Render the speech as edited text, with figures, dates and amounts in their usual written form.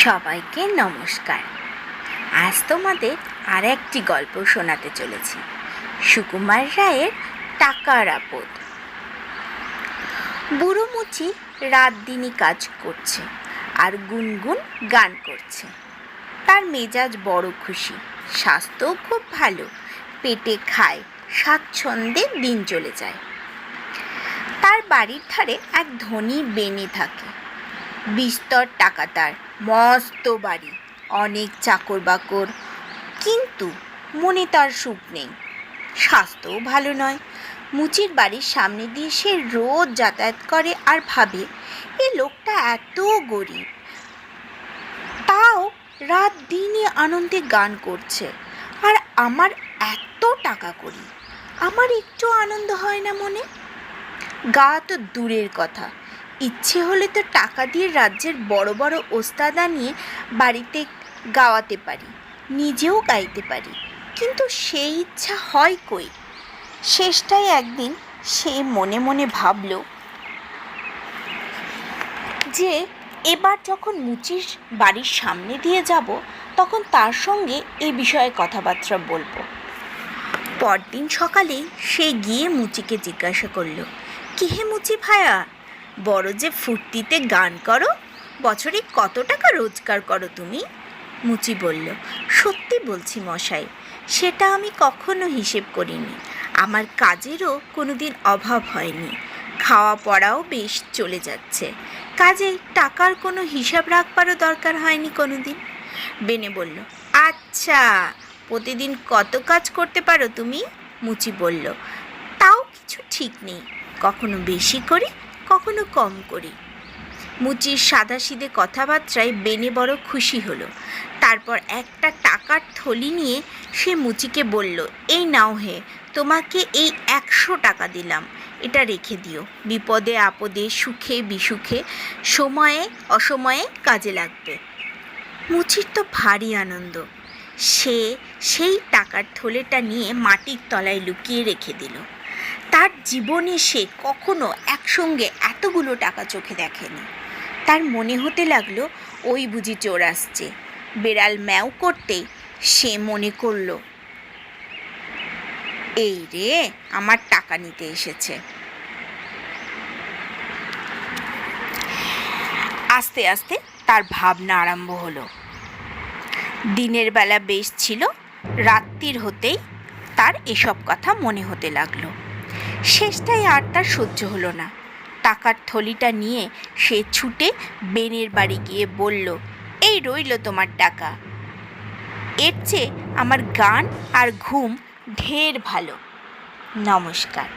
সবাইকে নমস্কার। আজ তোমাদের আর একটি গল্প শোনাতে চলেছি, সুকুমার রায়ের টাকার আপদ। বুড়ো মুচি রাত দিনই কাজ করছে আর গুনগুন গান করছে। তার মেজাজ বড় খুশি, স্বাস্থ্যও খুব ভালো, পেটে খায়, স্বাচ্ছন্দ্যে দিন চলে যায়। তার বাড়ির ধারে এক ধনী বেনে থাকে। বিস্তর টাকা, তার মস্ত বাড়ি, অনেক চাকর বাকর, কিন্তু মনে তার সুখ নেই, স্বাস্থ্যও ভালো নয়। মুচির বাড়ির সামনে দিয়ে সে রোজ যাতায়াত করে আর ভাবে, এই লোকটা এত গরিব, তাও রাত দিনই আনন্দে গান করছে, আর আমার এত টাকা করি, আমার একটু আনন্দ হয় না মনে? গা তো দূরের কথা, ইচ্ছে হলে তো টাকা দিয়ে রাজ্যের বড় বড় ওস্তাদ আনিয়ে বাড়িতে গাওয়াতে পারি, নিজেও গাইতে পারি, কিন্তু সেই ইচ্ছা হয় কই? শেষটায় একদিন সে মনে মনে ভাবল যে এবার যখন মুচির বাড়ির সামনে দিয়ে যাব, তখন তার সঙ্গে এ বিষয়ে কথাবার্তা বলবো। পরদিন সকালেই সে গিয়ে মুচিকে জিজ্ঞাসা করল, কি হে মুচি ভায়া, বড় যে ফুর্তিতে গান করো, বছরে কত টাকা রোজগার করো তুমি? মুচি বলল, সত্যি বলছি মশাই, সেটা আমি কখনো হিসেব করিনি। আমার কাজেরও কোনোদিন অভাব হয়নি, খাওয়া পড়াও বেশ চলে যাচ্ছে, কাজেই টাকার কোনো হিসাব রাখবারও দরকার হয়নি কোনোদিন। বেনে বলল, আচ্ছা, প্রতিদিন কত কাজ করতে পারো তুমি? মুচি বলল, তাও কিছু ঠিক নেই, কখনো বেশি করি, কখনো কম করি। মুচির সাদাসিধে কথাবার্তায় বেনে বড় খুশি হলো। তারপর একটা টাকার থলি নিয়ে সে মুচিকে বলল, এই নাও হে, তোমাকে এই 100 টাকা দিলাম, এটা রেখে দিও, বিপদে আপদে সুখে বিসুখে সময়ে অসময়ে কাজে লাগবে। মুচির তো ভারী আনন্দ, সে সেই টাকার থলেটা নিয়ে মাটির তলায় লুকিয়ে রেখে দিল। তার জীবনে সে কখনো একসঙ্গে এতগুলো টাকা চোখে দেখেনি। তার মনে হতে লাগলো, ওই বুঝি চোর আসছে। বেড়াল ম্যাও করতেই সে মনে করল, এই রে, আমার টাকা নিতে এসেছে। আস্তে আস্তে তার ভাবনা আরম্ভ হলো। দিনের বেলা বেশ ছিল, রাত্রির হতেই তার এসব কথা মনে হতে লাগলো। শেষটাই আর তার সহ্য হলো না। টাকার থলিটা নিয়ে সে ছুটে বেনের বাড়ি গিয়ে বলল, এই রইল তোমার টাকা, এর চেয়ে আমার গান আর ঘুম ঢের ভালো। নমস্কার।